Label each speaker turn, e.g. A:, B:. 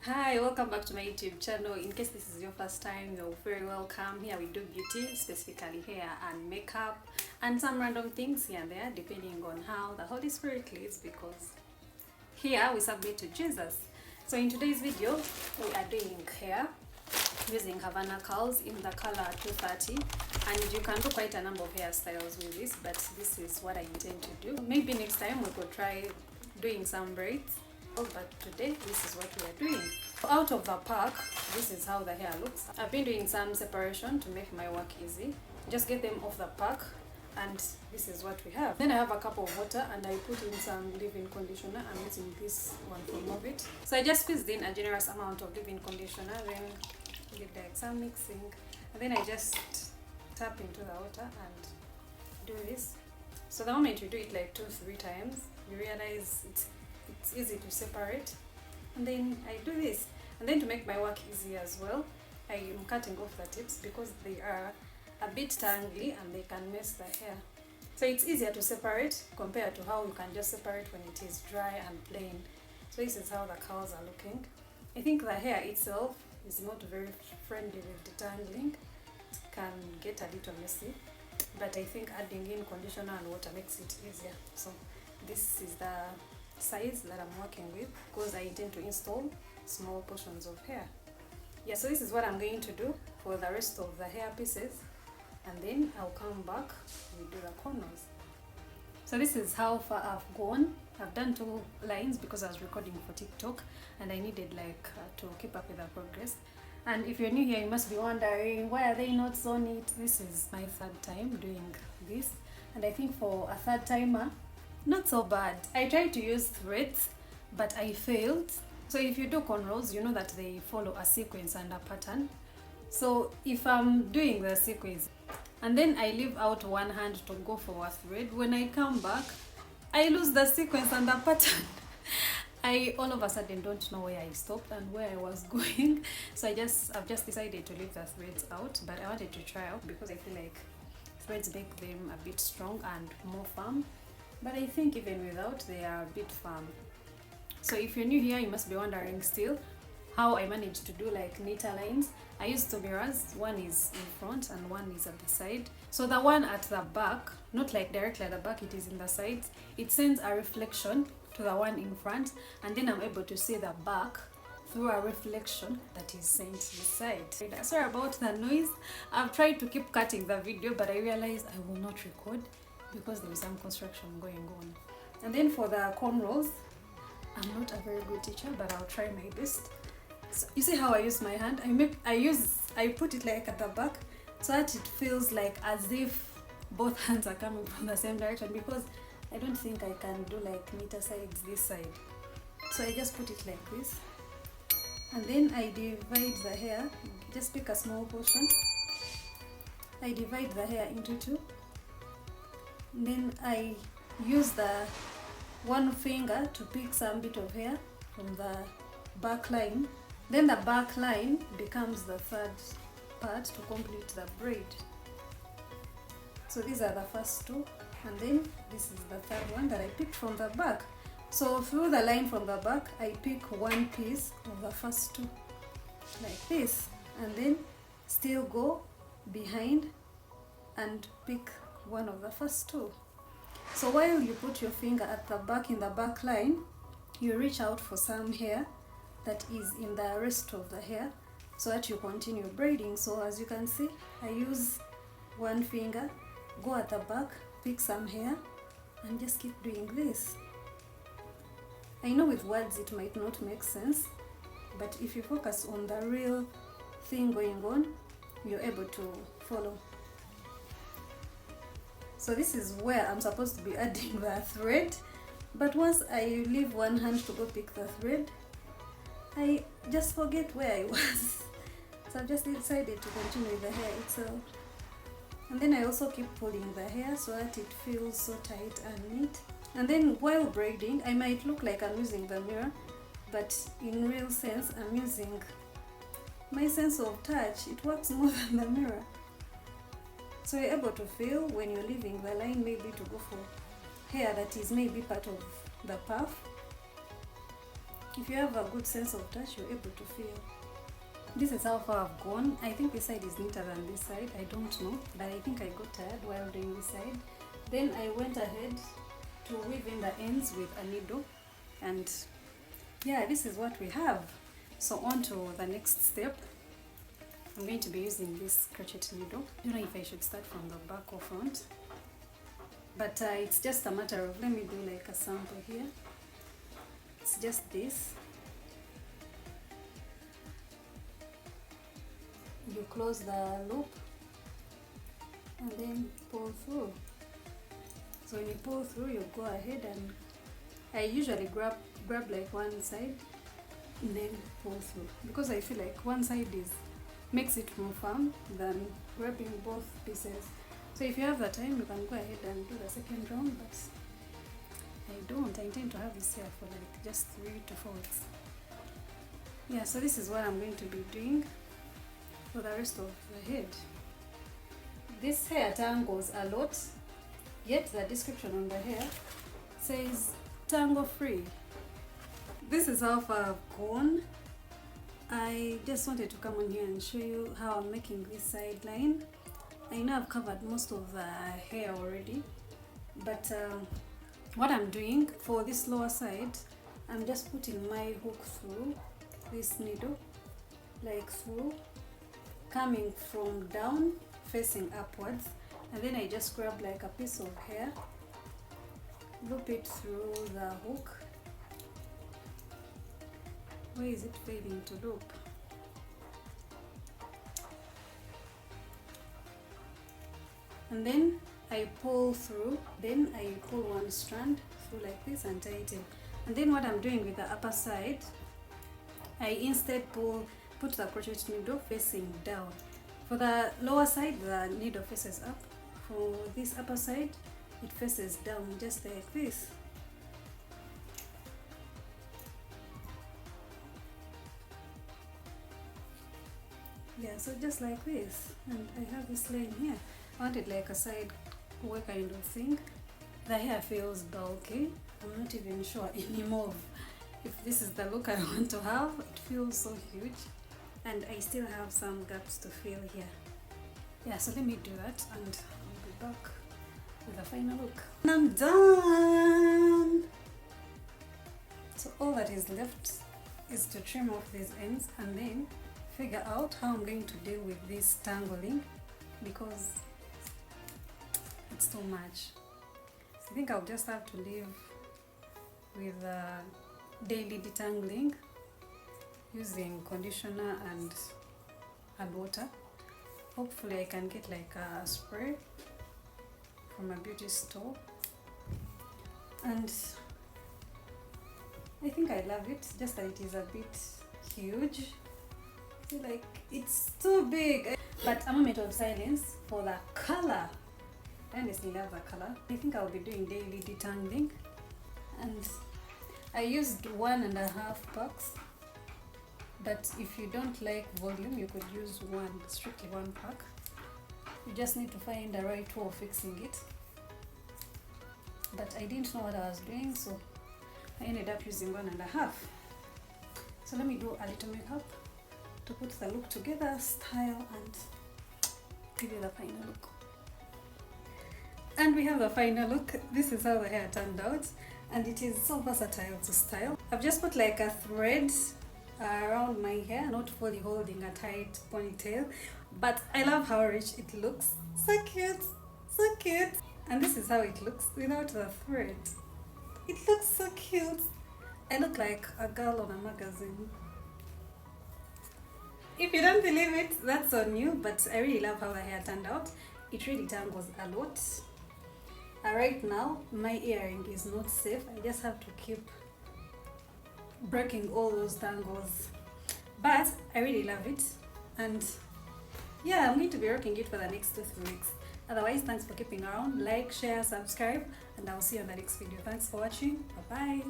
A: Hi, welcome back to my YouTube channel. In case this is your first time, you're very welcome. Here we do beauty, specifically hair and makeup, and some random things here and there, depending on how the Holy Spirit leads, because here we submit to Jesus. So in today's video, we are doing hair using Havana curls in the color 230, and you can do quite a number of hairstyles with this, but this is what I intend to do. Maybe next time we could try doing some braids. Oh, but today this is what we are doing. Out of the pack, this is how the hair looks. I've been doing some separation to make my work easy. Just get them off the pack, and this is what we have. Then I have a cup of water and I put in some leave-in conditioner. I'm using this one from Movit. So I just squeezed in a generous amount of leave-in conditioner, then give like some mixing, and then I just tap into the water and do this. So the moment you do it like 2-3 times, you realize it's easy to separate. And then I do this, and then to make my work easy as well, I am cutting off the tips because they are a bit tangly and they can mess the hair. So it's easier to separate compared to how you can just separate when it is dry and plain. So this is how the curls are looking. I think the hair itself is not very friendly with detangling. It can get a little messy, but I think adding in conditioner and water makes it easier. So this is the size that I'm working with, because I intend to install small portions of hair. Yeah, so this is what I'm going to do for the rest of the hair pieces, and then I'll come back, we do the corners. So this is how far I've gone. I've done 2 lines because I was recording for TikTok and I needed to keep up with the progress. And if you're new here, you must be wondering, why are they not so neat? This is my 3rd time doing this, and I think for a 3rd timer, not so bad. I tried to use threads, but I failed. So if you do cornrows, you know that they follow a sequence and a pattern. So if I'm doing the sequence and then I leave out one hand to go for a thread, when I come back, I lose the sequence and the pattern. I all of a sudden don't know where I stopped and where I was going. So I've just decided to leave the threads out, but I wanted to try out because I feel like threads make them a bit strong and more firm. But I think even without, they are a bit firm. So if you're new here, you must be wondering still how I managed to do like neater lines. I used 2 mirrors. One is in front and one is at the side. So the one at the back, not like directly at the back, it is in the sides. It sends a reflection to the one in front, and then I'm able to see the back through a reflection that is sent to the side. Sorry about the noise. I've tried to keep cutting the video, but I realized I will not record because there is some construction going on. And then for the cornrows, I'm not a very good teacher, but I'll try my best. So you see how I use my hand? I put it like at the back so that it feels like as if both hands are coming from the same direction, because I don't think I can do like neater sides this side. So I just put it like this, and then I divide the hair. Just pick a small portion. I divide the hair into 2. Then I use the one finger to pick some bit of hair from the back line. Then the back line becomes the 3rd part to complete the braid. So these are the first 2, and then this is the 3rd one that I picked from the back. So through the line from the back, I pick one piece of the first 2 like this, and then still go behind and pick one of the first 2. So while you put your finger at the back in the back line, you reach out for some hair that is in the rest of the hair so that you continue braiding. So as you can see, I use one finger, go at the back, pick some hair, and just keep doing this. I know with words it might not make sense, but if you focus on the real thing going on, you're able to follow. So this is where I'm supposed to be adding the thread, but once I leave one hand to go pick the thread, I just forget where I was. So I've just decided to continue with the hair itself. And then I also keep pulling the hair so that it feels so tight and neat. And then while braiding, I might look like I'm using the mirror, but in real sense, I'm using my sense of touch. It works more than the mirror. So you're able to feel when you're leaving the line, maybe to go for hair that is maybe part of the puff. if you have a good sense of touch, you're able to feel. This is how far I've gone. I think this side is neater than this side. I don't know, but I think I got tired while doing this side. Then I went ahead to weave in the ends with a needle, and yeah, this is what we have. So on to the next step. I'm going to be using this crochet needle. I don't know if I should start from the back or front, but it's just a matter of, let me do like a sample here. It's just this. You close the loop and then pull through. So when you pull through, you go ahead, and I usually grab like one side and then pull through, because I feel like one side makes it more firm than grabbing both pieces. So if you have the time, you can go ahead and do the second round, but I don't. I intend to have this here for like just 3 to 4 weeks. Yeah, so this is what I'm going to be doing for the rest of the head. This hair tangles a lot, yet the description on the hair says tangle free. This is how far I've gone. I just wanted to come on here and show you how I'm making this side line. I know I've covered most of the hair already, but what I'm doing for this lower side, I'm just putting my hook through this needle, like through, coming from down facing upwards, and then I just grab like a piece of hair, loop it through the hook. Where is it failing to loop? And then I pull through, then I pull one strand through like this and tie it in. And then what I'm doing with the upper side, I instead put the crochet needle facing down. For the lower side, the needle faces up. For this upper side, it faces down, just like this. Yeah, so just like this. And I have this line here. I wanted like a side way kind of thing. The hair feels bulky. I'm not even sure anymore if this is the look I want to have. It feels so huge, and I still have some gaps to fill here. Yeah, so let me do that, and I'll be back with a final look. And I'm done! So all that is left is to trim off these ends and then figure out how I'm going to deal with this tangling, because it's too much. So I think I'll just have to live with daily detangling using conditioner and water. Hopefully I can get like a spray from a beauty store, and I think I love it, just that it is a bit huge. I feel like it's too big, but a moment of silence for the color. I honestly love the color. I think I'll be doing daily detangling, and I used 1.5 packs, but if you don't like volume, you could use strictly one pack. You just need to find the right way of fixing it. But I didn't know what I was doing, so I ended up using 1.5. So let me do a little makeup to put the look together, style, and give you the final look. And we have the final look. This is how the hair turned out, and it is so versatile to style. I've just put like a thread around my hair, not fully holding a tight ponytail, but I love how rich it looks. So cute, so cute. And this is how it looks without the thread. It looks so cute. I look like a girl on a magazine. If you don't believe it, that's on you, but I really love how the hair turned out. It really tangles a lot. Right now, my earring is not safe. I just have to keep breaking all those tangles. But I really love it. And yeah, I'm going to be rocking it for the next 2-3 weeks. Otherwise, thanks for keeping around. Like, share, subscribe, and I'll see you on the next video. Thanks for watching. Bye-bye.